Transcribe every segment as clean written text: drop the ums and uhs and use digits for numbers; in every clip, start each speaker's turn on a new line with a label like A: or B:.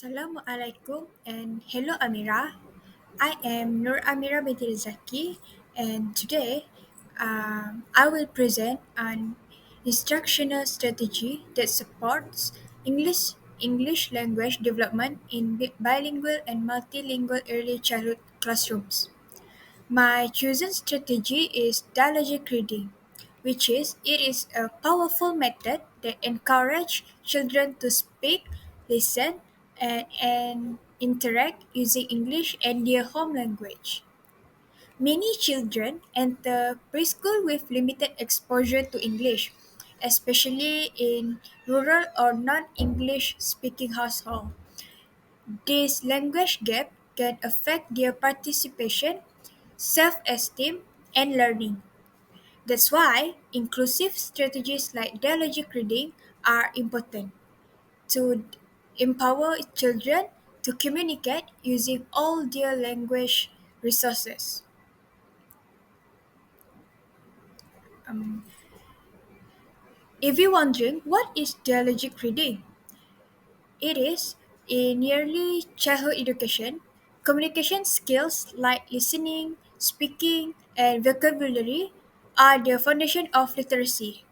A: Assalamualaikum and hello Amira. I am Nur Amira binti Zaki and today I will present an instructional strategy that supports English language development in bilingual and multilingual early childhood classrooms. My chosen strategy is dialogic reading, which is it is a powerful method that encourages children to speak, listen, and interact using English and their home language. Many children enter preschool with limited exposure to English, especially in rural or non-English speaking households. This language gap can affect their participation, self esteem, and learning. That's why inclusive strategies like dialogic reading are important to empower children to communicate using all their language resources. Um, if you're wondering what is dialogic reading, it is in early childhood education. Communication skills like listening, speaking, and vocabulary are the foundation of literacy.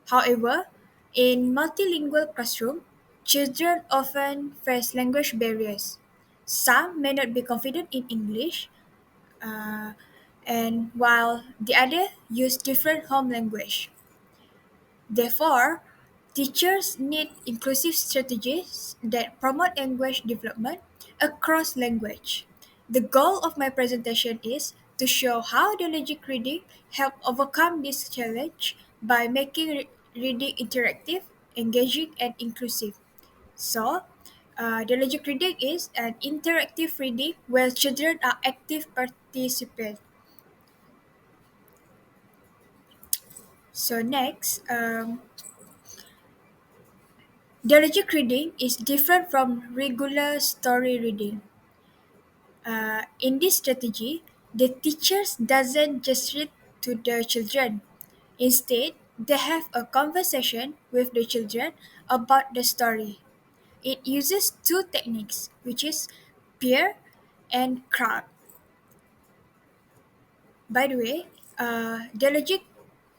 A: However, in multilingual classroom, children often face language barriers. Some may not be confident in English, uh, and while the other use different home language. Therefore, teachers need inclusive strategies that promote language development across language. The goal of my presentation is to show how dialogic reading help overcome this challenge by making reading interactive, engaging, and inclusive. So, dialogic reading is an interactive reading where children are active participants. So next, dialogic reading is different from regular story reading. In this strategy, the teachers doesn't just read to the children. Instead, they have a conversation with the children about the story. It uses two techniques, which is peer and crowd. By the way, dialogic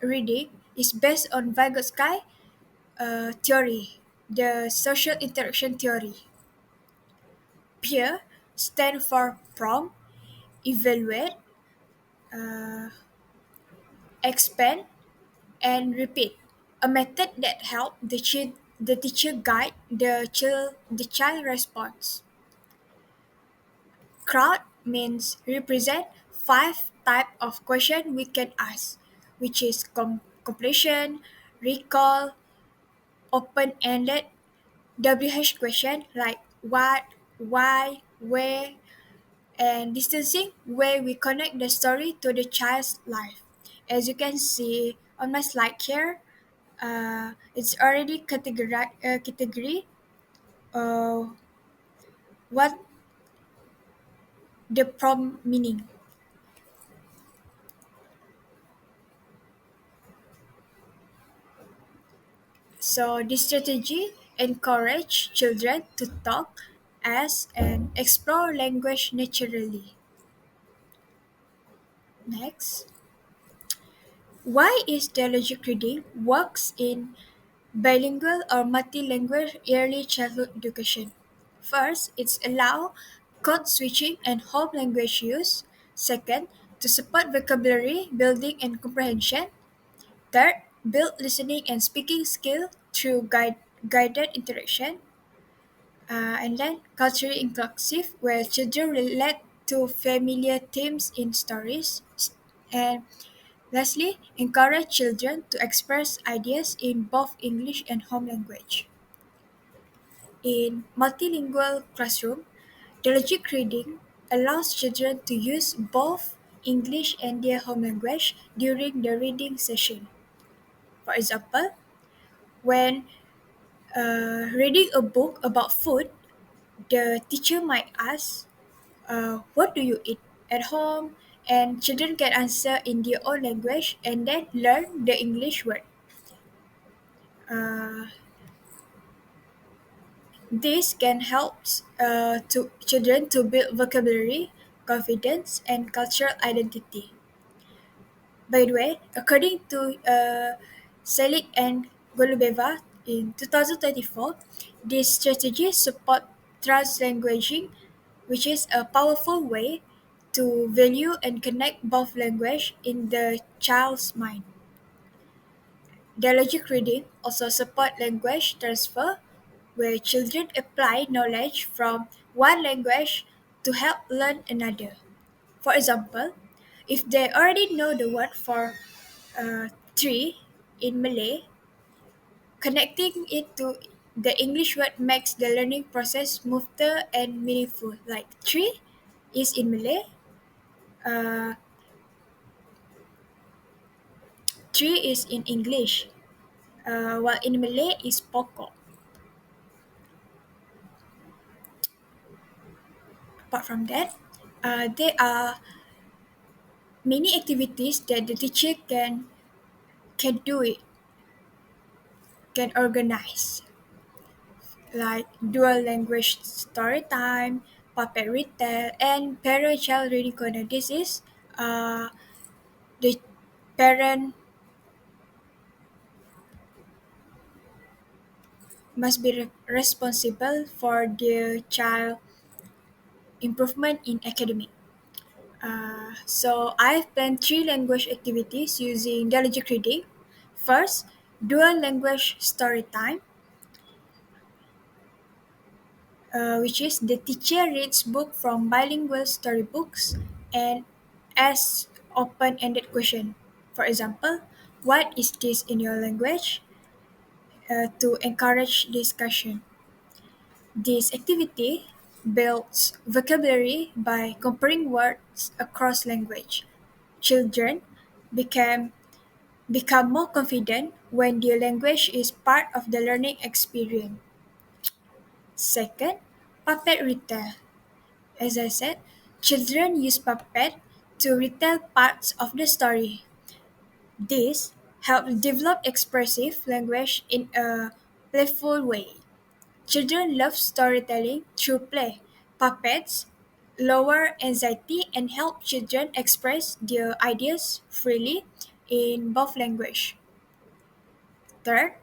A: reading is based on Vygotsky theory, the social interaction theory. Peer stand for prompt, evaluate, uh, expand, and repeat. A method that helps the teacher guide the child response. Crowd means represent five type of question we can ask, which is completion, recall, open-ended, WH question like what, why, where, and distancing where we connect the story to the child's life. As you can see on my slide here, it's already category uh, what the prompt meaning. So this strategy encourage children to talk, ask, and explore language naturally. Next, why is dialogic reading works in bilingual or multilingual early childhood education? First, it's allow code switching and home language use. Second, to support vocabulary building and comprehension. Third, build listening and speaking skill through guided interaction. And then culturally inclusive, where children relate to familiar themes in stories. And lastly, encourage children to express ideas in both English and home language. In multilingual classroom, dialogic reading allows children to use both English and their home language during the reading session. For example, when reading a book about food, the teacher might ask, "What do you eat at home?" And children can answer in their own language and then learn the English word. Uh, This can help to children to build vocabulary, confidence, and cultural identity. By the way, according to Selig and Golubeva in 2024, this strategy support translanguaging, which is a powerful way to value and connect both language in the child's mind. Dialogic reading also support language transfer, where children apply knowledge from one language to help learn another. For example, if they already know the word for tree in Malay, connecting it to the English word makes the learning process smoother and meaningful. Like tree is in Malay, uh, tree is in English, while in Malay is pokok. Apart from that, there are many activities that the teacher can do it, can organize, like dual language story time, puppet retell, and parent child reading corner. This is uh, the parent must be responsible for their child improvement in academic. So I've planned three language activities using dialogic reading. First, dual language story time, which is the teacher reads book from bilingual storybooks and asks open-ended question. For example, what is this in your language? To encourage discussion. This activity builds vocabulary by comparing words across language. Children become become more confident when their language is part of the learning experience. Second, puppet retell. As I said, children use puppet to retell parts of the story. This helps develop expressive language in a playful way. Children love storytelling through play. Puppets lower anxiety and help children express their ideas freely in both language. Third,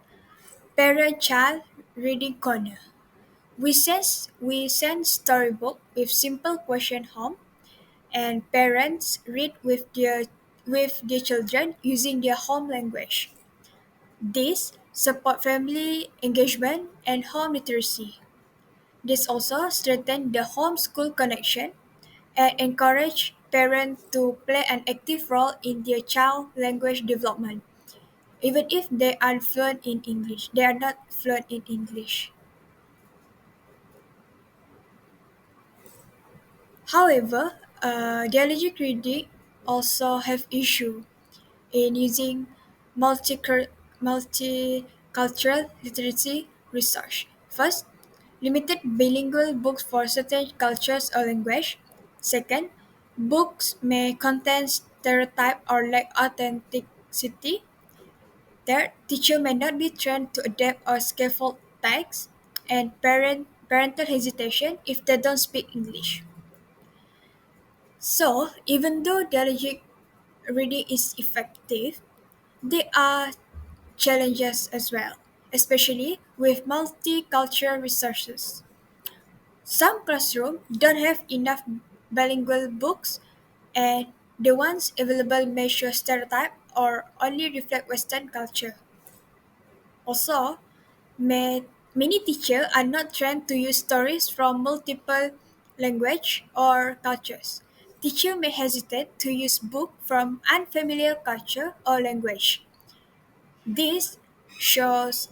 A: parent-child reading corner. We send storybook with simple question home, and parents read with their children using their home language. This support family engagement and home literacy. This also strengthens the home-school connection and encourage parents to play an active role in their child language development, even if they are fluent in English. They are not fluent in English. However, dialogic reading also have issue in using multicultural literacy research. First, limited bilingual books for certain cultures or language. Second, books may contain stereotype or lack authenticity. Third, teacher may not be trained to adapt or scaffold text, and parental hesitation if they don't speak English. So, even though dialogic reading is effective, there are challenges as well, especially with multicultural resources. Some classrooms don't have enough bilingual books, and the ones available may show stereotype or only reflect Western culture. Also, many teachers are not trained to use stories from multiple language or cultures. Teacher may hesitate to use book from unfamiliar culture or language. This shows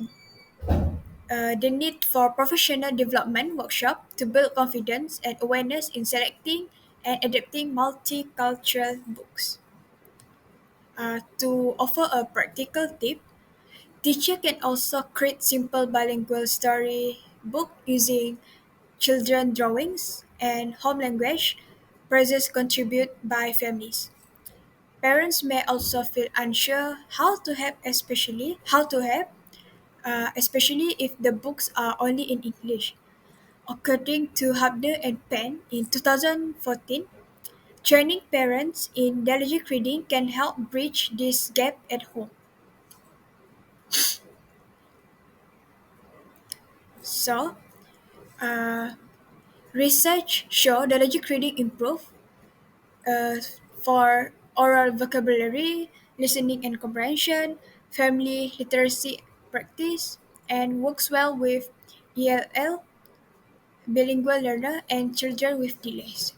A: the need for professional development workshop to build confidence and awareness in selecting and adapting multicultural books. To offer a practical tip, teacher can also create simple bilingual story book using children drawings and home language phrases contribute by families. Parents may also feel unsure how to help, especially if the books are only in English. According to Hubner and Penn in 2014, training parents in dialogic reading can help bridge this gap at home. So, uh, research show dialogic reading improve uh, for oral vocabulary, listening and comprehension, family literacy practice, and works well with ELL, bilingual learner, and children with delays.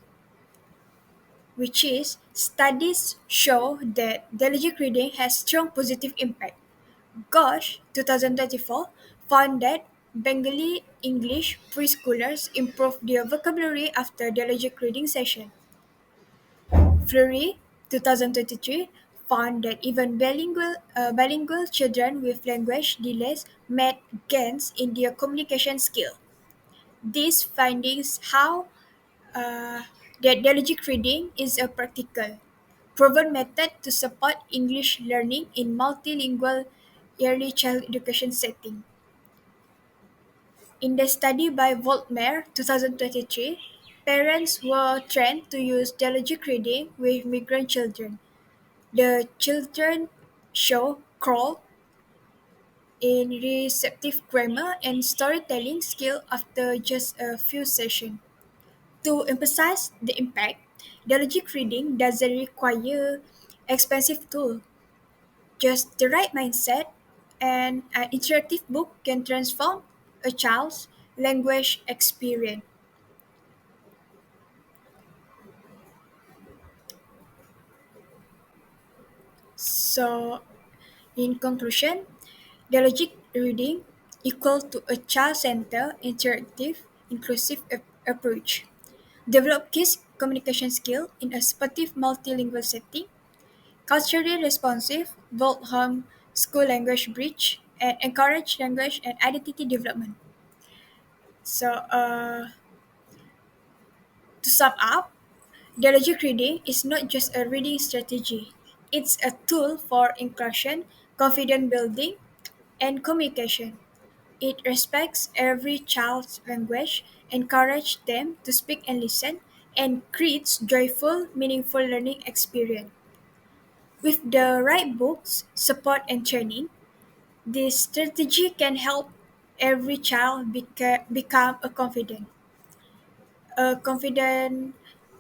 A: Which is studies show that dialogic reading has strong positive impact. Gosh, 2024 found that Bengali English preschoolers improved their vocabulary after dialogic reading session. Fleury, 2023 found that even bilingual children with language delays made gains in their communication skill. These findings how uh, that dialogic reading is a practical, proven method to support English learning in multilingual early child education setting. In the study by Voltmer 2023, parents were trained to use dialogic reading with migrant children. The children show crawl in receptive grammar and storytelling skill after just a few sessions. To emphasize the impact, dialogic reading doesn't require expensive tool. Just the right mindset and an interactive book can transform a child's language experience. So, in conclusion, dialogic reading equal to a child-centered, interactive, inclusive approach. Develop kids' communication skill in a supportive multilingual setting, culturally responsive, both home school language bridge, and encourage language and identity development. So, to sum up, dialogic reading is not just a reading strategy. It's a tool for inclusion, confidence building, and communication. It respects every child's language, encourages them to speak and listen, and creates joyful, meaningful learning experience. With the right books, support, and training, this strategy can help every child become a confident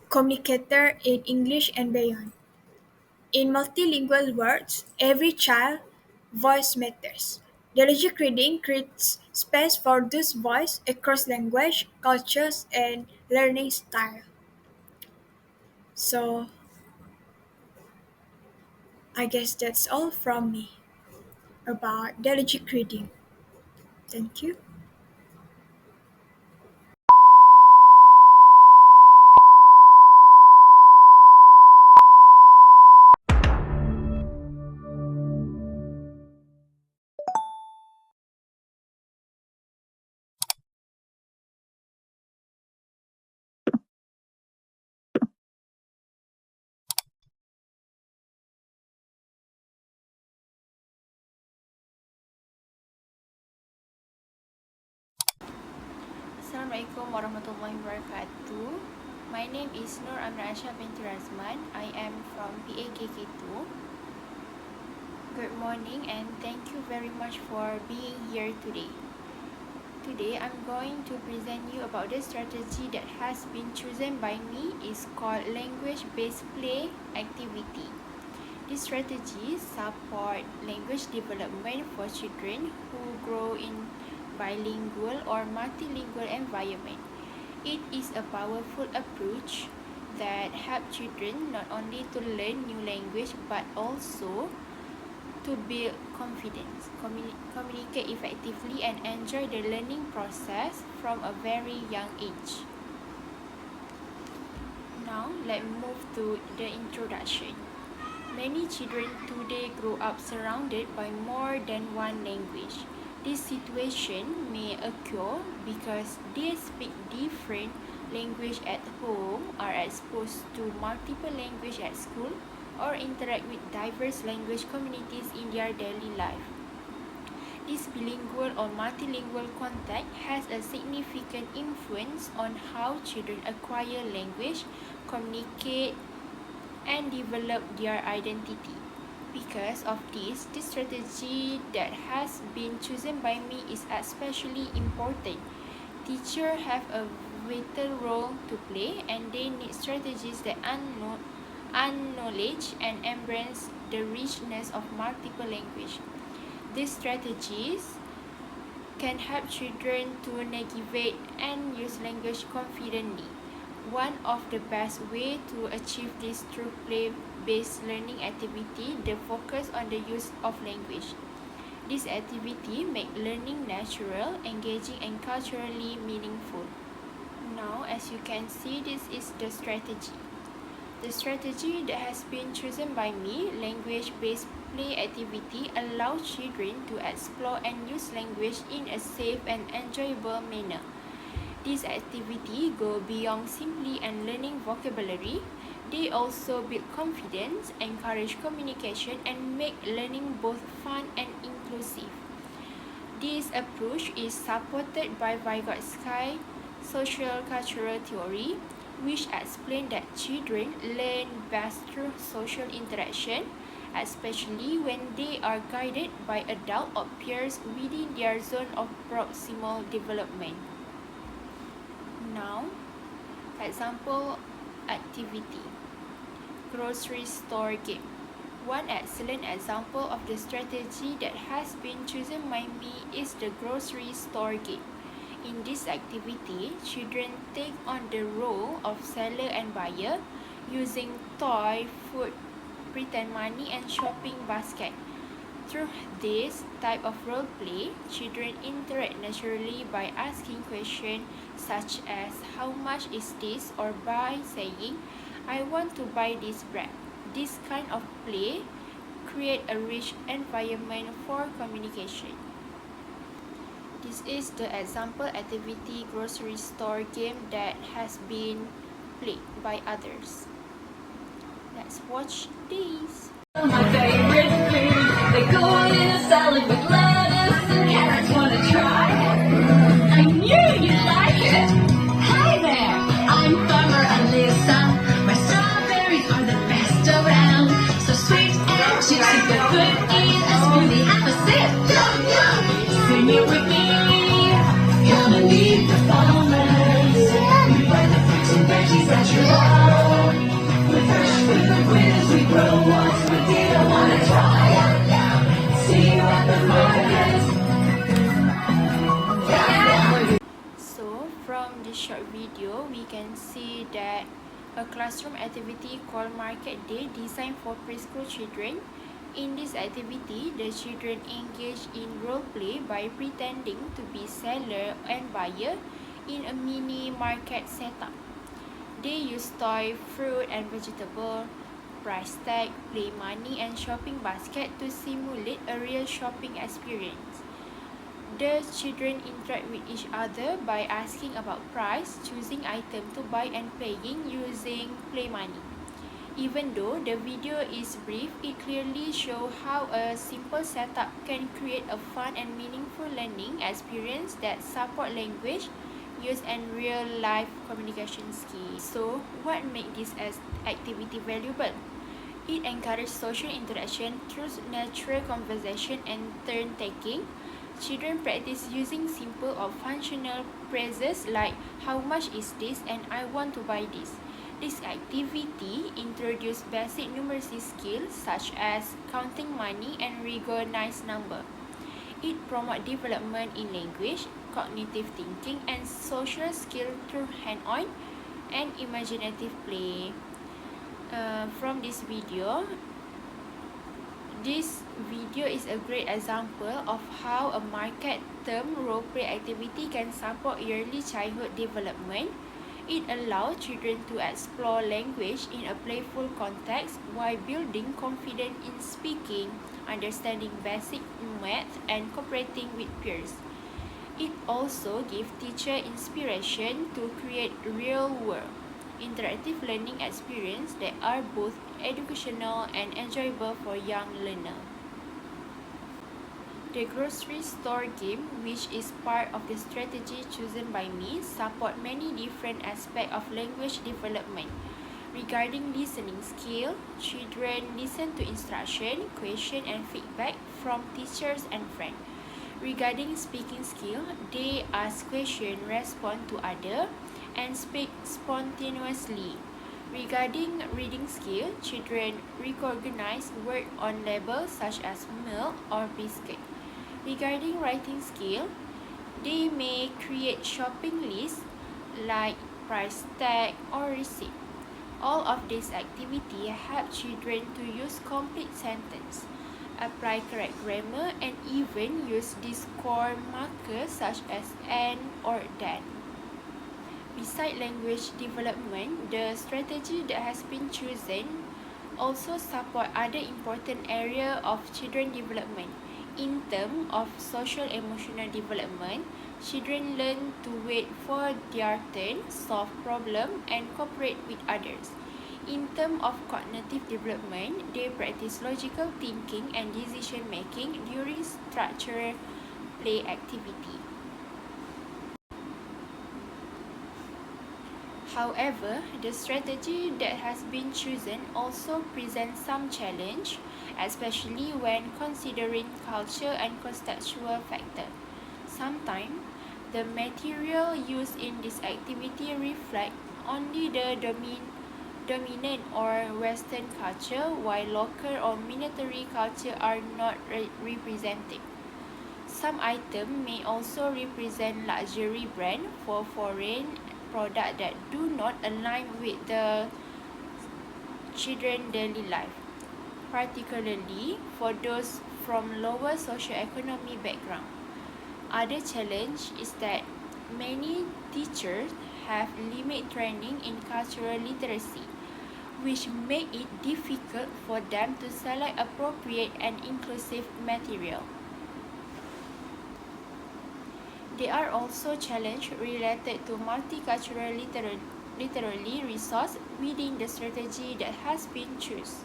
A: communicator in English and beyond. In multilingual words, every child voice matters. Dialogic reading creates space for this voice across language, cultures, and learning style. So I guess that's all from me about dialogic reading. Thank you.
B: Assalamualaikum warahmatullahi wabarakatuh. My name is Nur Amra Asha binti Razman. I am from PAKK2. Good morning and thank you very much for being here today. Today I'm going to present you about the strategy that has been chosen by me. Is called language-based play activity. This strategy support language development for children who grow in bilingual or multilingual environment. It is a powerful approach that helps children not only to learn new language but also to build confidence, communicate effectively, and enjoy the learning process from a very young age. Now, let's move to the introduction. Many children today grow up surrounded by more than one language. This situation may occur because they speak different language at home, are exposed to multiple language at school, or interact with diverse language communities in their daily life. This bilingual or multilingual contact has a significant influence on how children acquire language, communicate, and develop their identity. Because of this, the strategy that has been chosen by me is especially important. Teachers have a vital role to play, and they need strategies that acknowledge and embrace the richness of multiple language. These strategies can help children to navigate and use language confidently. One of the best ways to achieve this through play-based learning activity, the focus on the use of language. This activity makes learning natural, engaging, and culturally meaningful. Now, as you can see, this is the strategy. The strategy that has been chosen by me, language-based play activity, allows children to explore and use language in a safe and enjoyable manner. This activity goes beyond simply and learning vocabulary. They also build confidence, encourage communication, and make learning both fun and inclusive. This approach is supported by Vygotsky social cultural theory, which explains that children learn best through social interaction, especially when they are guided by adults or peers within their zone of proximal development. Now, example activity. Grocery store game. One excellent example of the strategy that has been chosen by me is the grocery store game. In this activity, children take on the role of seller and buyer using toy, food, pretend money, and shopping basket. Through this type of role play, children interact naturally by asking questions such as how much is this, or by saying I want to buy this bread. This kind of play creates a rich environment for communication. This is the example activity grocery store game that has been played by others. Let's watch this. My favorite food, they go in a salad with lettuce and carrots. Wanna try? I knew you'd like it. Hi there, I'm Farmer Alyssa. My strawberries are the best around. So sweet and juicy, but good in a smoothie. Have a sip, yum yum. Sing it with me. Come and meet the farmers. We buy the fruits and veggies that you love. With fresh food, with we grow what's good. You don't wanna try. See you at the market. So, from this short video, we can see that a classroom activity called Market Day designed for preschool children. In this activity, the children engage in role play by pretending to be seller and buyer in a mini market setup. They use toy, fruit and vegetable, price tag, play money and shopping basket to simulate a real shopping experience. The children interact with each other by asking about price, choosing item to buy and paying using play money. Even though the video is brief, it clearly shows how a simple setup can create a fun and meaningful learning experience that support language use and real-life communication skills. So, what makes this activity valuable? It encourages social interaction through natural conversation and turn-taking. Children practice using simple or functional phrases like how much is this and I want to buy this. This activity introduces basic numeracy skills such as counting money and recognize number. It promotes development in language, cognitive thinking, and social skills through hand-on and imaginative play. From this video is a great example of how a market term role-play activity can support early childhood development. It allows children to explore language in a playful context while building confidence in speaking, understanding basic math, and cooperating with peers. It also gives teachers inspiration to create real-world, interactive learning experiences that are both educational and enjoyable for young learners. The grocery store game, which is part of the strategy chosen by me, support many different aspects of language development. Regarding listening skill, children listen to instruction, question and feedback from teachers and friends. Regarding speaking skill, they ask questions, respond to others, and speak spontaneously. Regarding reading skill, children recognize words on labels such as milk or biscuit. Regarding writing skill, they may create shopping lists like price tag or receipt. All of these activities help children to use complete sentence, apply correct grammar, and even use discord markers such as and or than. Besides language development, the strategy that has been chosen also support other important areas of children development. In terms of social emotional development, children learn to wait for their turn, solve problems, and cooperate with others. In terms of cognitive development, they practice logical thinking and decision making during structured play activity. However, the strategy that has been chosen also presents some challenge, especially when considering culture and contextual factors. Sometimes, the material used in this activity reflect only the dominant or Western culture, while local or military culture are not represented. Some items may also represent luxury brand for foreign products that do not align with the children's daily life, particularly for those from lower socioeconomic background. Other challenge is that many teachers have limited training in cultural literacy, which make it difficult for them to select appropriate and inclusive material. There are also challenges related to multicultural literary resource within the strategy that has been chosen.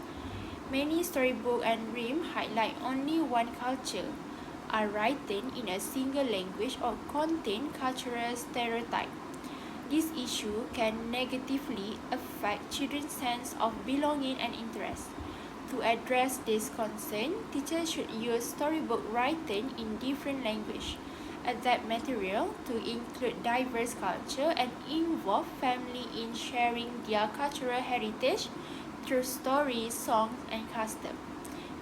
B: Many storybooks and rhymes highlight only one culture, are written in a single language or contain cultural stereotypes. This issue can negatively affect children's sense of belonging and interest. To address this concern, teachers should use storybook written in different languages, adapt material to include diverse culture, and involve family in sharing their cultural heritage through stories, songs, and customs.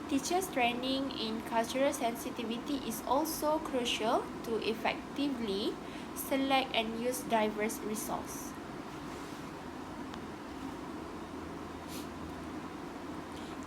B: Teachers' training in cultural sensitivity is also crucial to effectively select and use diverse resources.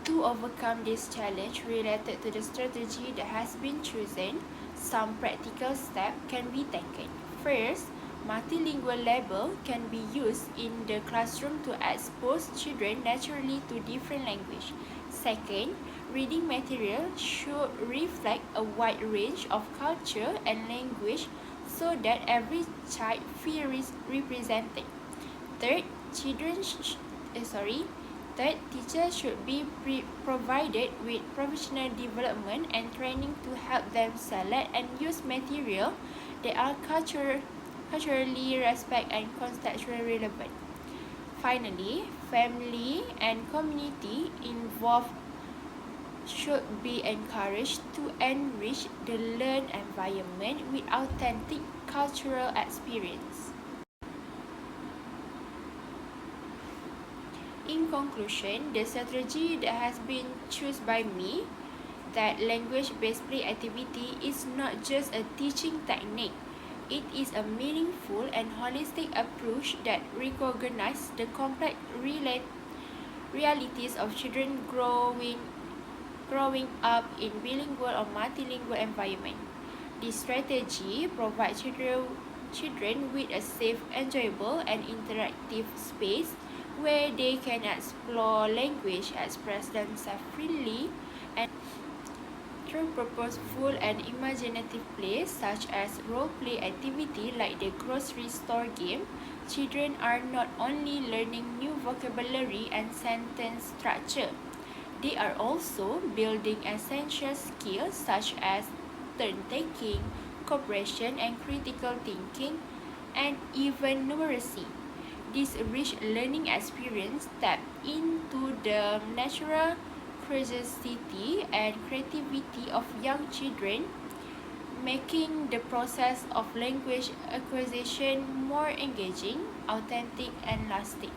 B: To overcome this challenge related to the strategy that has been chosen, some practical steps can be taken. First, multilingual label can be used in the classroom to expose children naturally to different language. Second, reading material should reflect a wide range of culture and language so that every child feels represented. Third, children sh- sorry. Third, teachers should be provided with professional development and training to help them select and use material that are culturally respect and contextually relevant. Finally, family and community involved should be encouraged to enrich the learned environment with authentic cultural experience. In conclusion, the strategy that has been chosen by me, that language-based play activity is not just a teaching technique. It is a meaningful and holistic approach that recognizes the complex realities of children growing up in bilingual or multilingual environment. This strategy provides children with a safe, enjoyable, and interactive space where they can explore language, express themselves freely, and through purposeful and imaginative play such as role-play activity like the grocery store game, children are not only learning new vocabulary and sentence structure, they are also building essential skills such as turn-taking, cooperation and critical thinking, and even numeracy. This rich learning experience tap into the natural curiosity and creativity of young children, making the process of language acquisition more engaging, authentic, and lasting.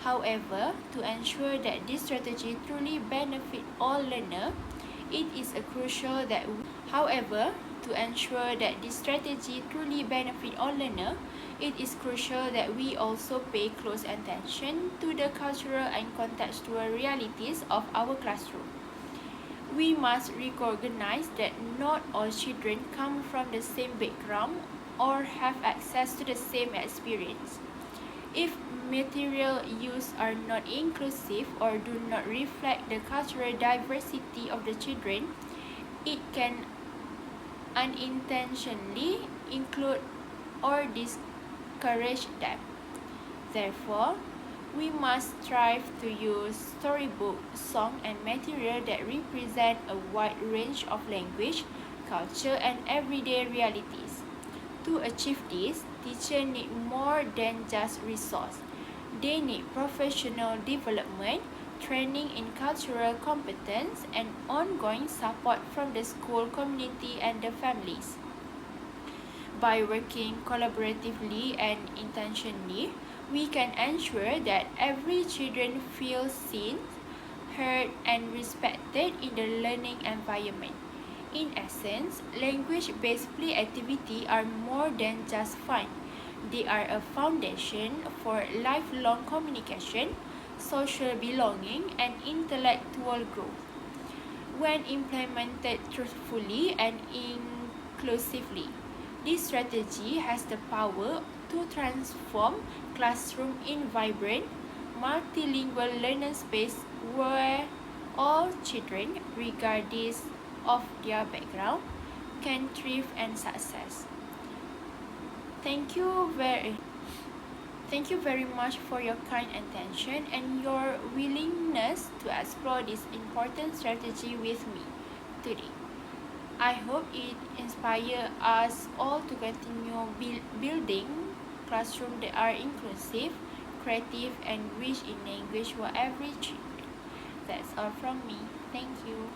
B: However, to ensure that this strategy truly benefit all learners, it is crucial that However, to ensure that this strategy truly benefit all learners, it is crucial that we also pay close attention to the cultural and contextual realities of our classroom. We must recognize that not all children come from the same background or have access to the same experience. If material used are not inclusive or do not reflect the cultural diversity of the children, it can unintentionally include or discourage them. Therefore, we must strive to use storybook, song, and material that represent a wide range of language, culture, and everyday realities. To achieve this, teachers need more than just resource. They need professional development, training in cultural competence, and ongoing support from the school community and the families. By working collaboratively and intentionally, we can ensure that every children feels seen, heard, and respected in the learning environment. In essence, language-based play activities are more than just fun. They are a foundation for lifelong communication, social belonging, and intellectual growth. When implemented truthfully and inclusively, this strategy has the power to transform classroom in vibrant, multilingual learning space where all children, regardless of their background, can thrive and success. Thank you very Thank you very much for your kind attention and your willingness to explore this important strategy with me today. I hope it inspires us all to continue building classrooms that are inclusive, creative, and rich in language for every children. That's all from me. Thank you.